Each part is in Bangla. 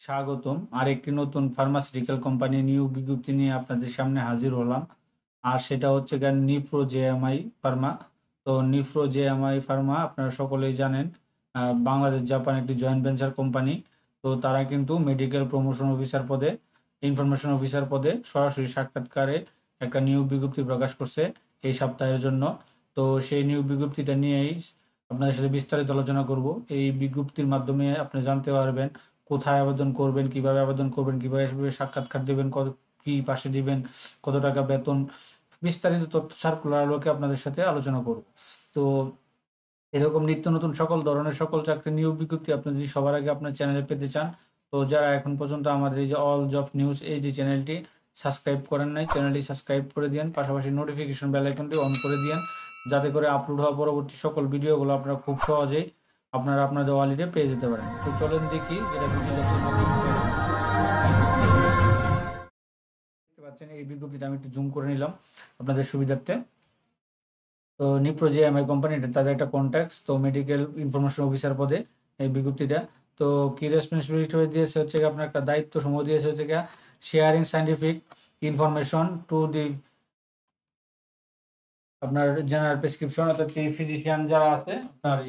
স্বাগতম। আরেকটি নতুন ফার্মাসিউটিক্যাল কোম্পানি নিয়োগ বিজ্ঞপ্তি নিয়ে আপনাদের সামনে হাজির হলাম। আর সেটা হচ্ছে গিয়ে নিফ্রো জেএমআই ফার্মা। তো নিফ্রো জেএমআই ফার্মা আপনারা সকলেই জানেন, বাংলাদেশ জাপান একটি জয়েন্ট ভেঞ্চার কোম্পানি। তো তারা কিন্তু মেডিকেল প্রমোশন অফিসার পদে, ইনফরমেশন অফিসার পদে সরাসরি সাক্ষাৎকারে একটা নিয়োগ বিজ্ঞপ্তি প্রকাশ করছে এই সপ্তাহের জন্য। তো সেই নিয়োগ বিজ্ঞপ্তিটা নিয়েই আপনাদের সাথে বিস্তারিত আলোচনা করব। এই বিজ্ঞপ্তির মাধ্যমে আপনি জানতে পারবেন কোথায় আবেদন করবেন, কিভাবে আবেদন করবেন, কিভাবে সাক্ষাৎকার দেবেন, কত কি পাশে দিবেন, কত টাকা বেতন, বিস্তারিত তথ্য সার্কুলার আলোকে আপনাদের সাথে আলোচনা করব। তো এরকম নিত্য নতুন সকল ধরনের সকল চাকরি নিয়োগ বিজ্ঞপ্তি আপনি যদি সবার আগে আপনার চ্যানেলে পেতে চান, তো যারা এখন পর্যন্ত আমাদের এই যে অল জব নিউজ এই যে চ্যানেলটি সাবস্ক্রাইব করেন নাই, চ্যানেলটি সাবস্ক্রাইব করে দিন, পাশাপাশি নোটিফিকেশন বেল আইকনটি অন করে দিন, যাতে করে আপলোড হওয়া পরবর্তী সকল ভিডিওগুলো আপনারা খুব সহজেই আপনারা আপনাদের ওয়ালেটে পেয়ে যেতে পারেন। তো চলেন দেখি যেটা ভিডিও যাচ্ছে দেখতে পাচ্ছেন এই বিজ্ঞপ্তিটা আমি একটু জুম করে নিলাম আপনাদের সুবিধার্থে। তো নিপ্রো যে এমআই কোম্পানি তাদের একটা কন্ট্যাক্টস, তো মেডিকেল ইনফরমেশন অফিসার পদে এই বিজ্ঞপ্তিটা। তো কি রেসপন্সিবিলিটি দিয়েছে হচ্ছে আপনার একটা দায়িত্ব সমূহ দিয়েছে হচ্ছে sharing scientific information to the আপনার জেনারেল প্রেসক্রিপশন, অর্থাৎ এই ফিজিশিয়ান যারা আছে আপনার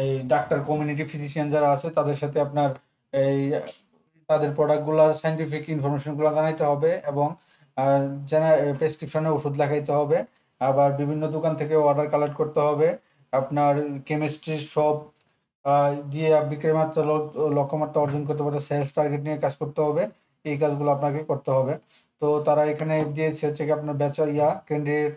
এই ডাক্তার কমিউনিটি ফিজিশিয়ান যারা আছে তাদের সাথে আপনার এই তাদের প্রোডাক্টগুলোর সাইন্টিফিক ইনফরমেশনগুলো জানাইতে হবে এবং প্রেসক্রিপশনে ওষুধ লেখাইতে হবে। আবার বিভিন্ন দোকান থেকে অর্ডার কালেক্ট করতে হবে। আপনার কেমিস্ট্রির সব দিয়ে বিক্রয় মাত্রা লক্ষ্যমাত্রা অর্জন করতে পারে, সেলস টার্গেট নিয়ে কাজ করতে হবে। এই কাজগুলো আপনাকে করতে হবে। তো তারা এখানে দিয়েছে হচ্ছে কি আপনার bachelor candidate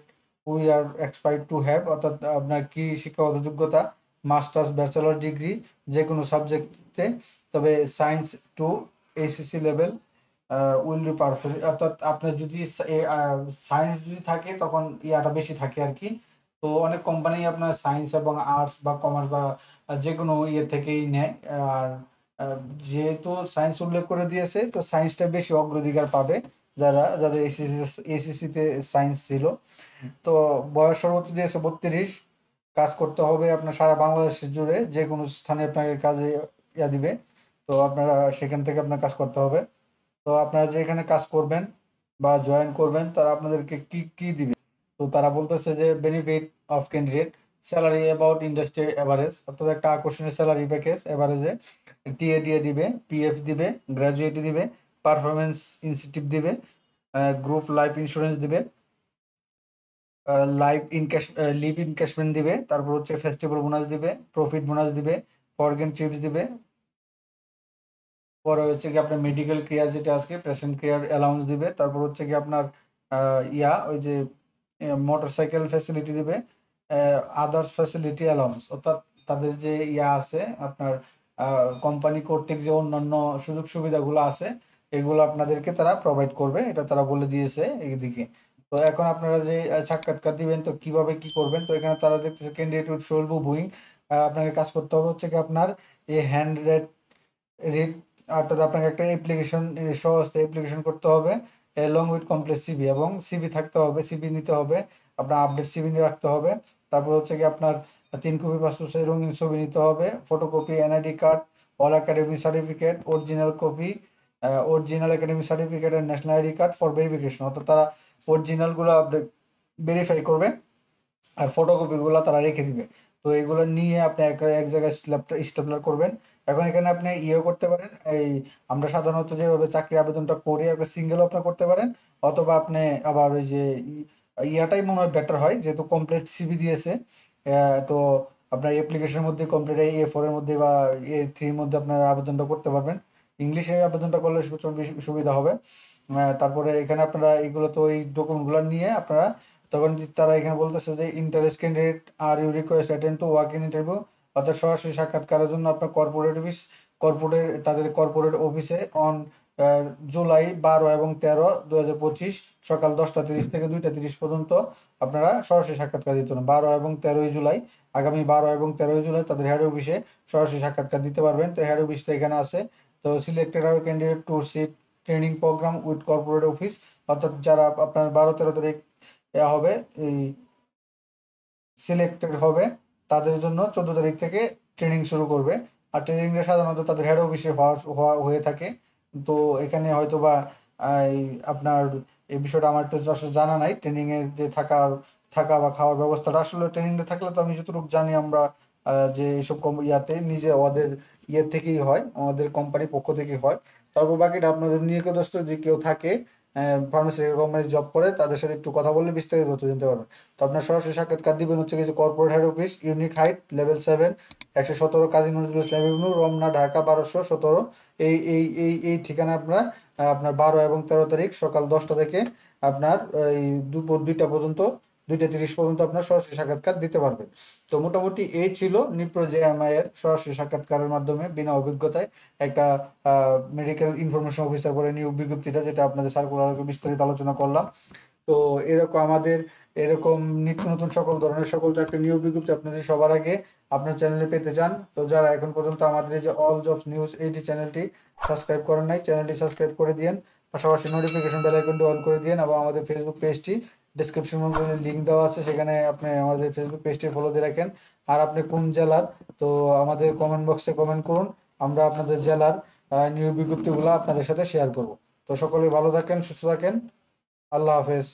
we are expired to have, অর্থাৎ আপনার কি শিক্ষাগত যোগ্যতা, মাস্টার্স ব্যাচেলর ডিগ্রি যে কোনো সাবজেক্টে, তবে science to HSC level will be perfect, অর্থাৎ আপনার যদি সায়েন্স যদি থাকে তখন ইয়াটা বেশি থাকে আর কি। তো অনেক কোম্পানি আপনার সায়েন্স এবং আর্টস বা কমার্স বা যে কোনো ইয়ে থেকেই নেয়। আর যেহেতু সায়েন্স উল্লেখ করে দিয়েছে তো সায়েন্সটা বেশি অগ্রাধিকার পাবে যাদের এসিসিতে সায়েন্স ছিল। তো বয়স সর্বোচ্চ দিয়েছে 32। কাজ করতে হবে আপনার সারা বাংলাদেশ জুড়ে, যে কোনো স্থানে আপনাকে কাজে দিবে। তো আপনারা সেখান থেকে আপনার কাজ করতে হবে। তো আপনারা যে এখানে কাজ করবেন বা জয়েন করবেন তারা আপনাদেরকে কি কি দিবে, তো তারা বলতেছে যে benefit of candidate, salary about industry average, অর্থাৎ একটা আকর্ষণীয় স্যালারি প্যাকেজ এভারেজে, টিএ দিয়ে দিবে, পিএফ দিবে, গ্র্যাজুয়েটি দিবে, পারফরমেন্স ইনসেন্টিভ দিবে, গ্রুপ লাইফ ইন্স্যুরেন্স দিবে, লাইফ ইনক্যাশ লিভ ইনক্যাশমেন্ট দিবে, তারপর হচ্ছে ফেস্টিভ্যাল বোনাস দিবে, প্রফিট বোনাস দিবে, ফরগেন ট্রিপস দিবে। পরে হচ্ছে কি আপনার মেডিকেল কেয়ার যেটা আজকে পেশেন্ট কেয়ার অ্যালাউন্স দিবে। তারপর হচ্ছে কি আপনার ওই যে মোটরসাইকেল ফ্যাসিলিটি দিবে, আদার্স ফ্যাসিলিটি অ্যালাউন্স, অর্থাৎ তাদের যে আছে আপনার কোম্পানি কর্তৃক যে অন্যান্য সুযোগ সুবিধাগুলো আছে এগুলো আপনাদেরকে তারা প্রোভাইড করবে, এটা তারা বলে দিয়েছে এইদিকে। তো এখন আপনারা যে সাক্ষাৎকার দিবেন তো কিভাবে কি করবেন, তো এখানে তারা দেখতেছে ক্যান্ডিডেট উইথ শোল্ড বুইং, আপনাকে কাজ করতে হবে হচ্ছে কি আপনার এই হ্যান্ড রিড, অর্থাৎ আপনাকে একটা অ্যাপ্লিকেশন সহজ অ্যাপ্লিকেশন করতে হবে এলং উইথ কমপ্লিট সিভি, এবং সিভি থাকতে হবে, সিভি নিতে হবে, আপনার আপডেট সিভি রাখতে হবে। তারপর হচ্ছে কি আপনার 3 কপি পাসপোর্ট সাইজ রঙিন ছবি নিতে হবে, photocopy NID card, all academy certificate, original copy, original academy certificate আর national ID card for verification, অর্থাৎ তারা অরিজিনালগুলো ভেরিফাই করবে আর ফটোকপিগুলো তারা রেখে দিবে। তো এগুলো নিয়ে আপনি এক জায়গায় স্টেপলার করবেন। এখন এখানে আপনি করতে পারেন, এই আমরা সাধারণত যেভাবে চাকরি আবেদনটা করি একটা সিঙ্গেল আপনি করতে পারেন, অথবা আপনি আবার ওই যে ইয়াটাই মনে হয় বেটার হয়, যেহেতু কমপ্লিট সিভি দিয়েছে। তো আপনার অ্যাপ্লিকেশনের মধ্যে কমপ্লিট A4 এর মধ্যে বা A3 এর মধ্যে আপনার আবেদনটা করতে পারবেন। ইংলিশে আবেদনটা করলে বেশি সুবিধা হবে। তারপরে এখানে আপনারা এগুলো তো এই ডকুমেন্টগুলো নিয়ে আপনারা তখন তারা এখানে বলতেছে যে interest candidate are you request attend to work in interview, অর্থাৎ সরাসরি সাক্ষাৎকারের জন্য আপনার তাদের কর্পোরেট অফিসে অন জুলাই 12 এবং 13, 2025 সকাল 10টা 30 থেকে 2টা 30 পর্যন্ত আপনারা সরাসরি সাক্ষাৎকার দিতে পারেন। 12 এবং 13 জুলাই, আগামী 12 এবং 13 জুলাই তাদের হেড অফিসে সরাসরি সাক্ষাৎকার দিতে পারবেন। তো হেড অফিসটা এখানে আছে। তো selected are candidate to sit training program with corporate office, অর্থাৎ যারা আপনার 12-13 তারিখ হবে এই সিলেক্টেড হবে তাদের জন্য 14 তারিখ থেকে ট্রেনিং শুরু করবে। আর ট্রেনিংটা সাধারণত তাদের হেড অফিসে হয়ে থাকে। তো এখানে হয়তো বা এই আপনার এই বিষয়টা আমার একটু আসলে জানা নাই, ট্রেনিং এর যে থাকা বা খাওয়ার ব্যবস্থাটা আসলে ট্রেনিংটা থাকলে তো আমি যতটুকু জানি আমরা যে এইসব ইয়াতে নিজে ওদের ইয়ে থেকেই হয়, আমাদের কোম্পানির পক্ষ থেকেই হয়। তারপর বাকিটা আপনাদের নিকটস্থ যদি কেউ থাকে ফার্মাসিউটিক্যাল কোম্পানি জব করে, তাদের সাথে একটু কথা বললে বিস্তারিত তথ্য জানতে পারবেন। তো আপনার সরাসরি সাক্ষাৎকার দিবেন হচ্ছে কি যে corporate head office, unique height, level 7, 117 Kazi Nazrul Islam Avenue, Ramna, Dhaka 1217। এই ঠিকানা আপনার আপনার 12 এবং 13 তারিখ সকাল 10টা থেকে আপনার এই দুপুর 2টা পর্যন্ত, 2টা 30 পর্যন্ত আপনার সরাসরি সাক্ষাৎকার দিতে পারবেন। তো মোটামুটি এই ছিল নিপ্রো জেএমআই এর সরাসরি সাক্ষাৎকারের মাধ্যমে বিনা অভিজ্ঞতায় একটা মেডিকেল ইনফরমেশন অফিসার বলে নিয়োগ বিজ্ঞপ্তিটা, যেটা আপনাদের সার্কুলারকে বিস্তারিত আলোচনা করলাম। তো এরকম নিত্য নতুন সকল চাকরি নিয়োগ বিজ্ঞপ্তি আপনাদের সবার আগে আপনার চ্যানেলে পেতে চান, তো যারা এখন পর্যন্ত আমাদের এই যে অল জবস নিউজ এইটি চ্যানেলটি সাবস্ক্রাইব করেন নাই, চ্যানেলটি সাবস্ক্রাইব করে দিয়েন, পাশাপাশি নোটিফিকেশন বেল আইকনটি অন করে দিয়েন, এবং আমাদের ফেসবুক পেজটি ডিসক্রিপশন বক্সে লিঙ্ক দেওয়া আছে, সেখানে আপনি আমাদের ফেসবুক পেজটি ফলো দিয়ে রাখেন। আর আপনি কোন জেলার, তো আমাদের কমেন্ট বক্সে কমেন্ট করুন, আমরা আপনাদের জেলার নিয়োগ বিজ্ঞপ্তিগুলো আপনাদের সাথে শেয়ার করব। তো সকলে ভালো থাকেন, সুস্থ থাকেন, আল্লাহ হাফেজ।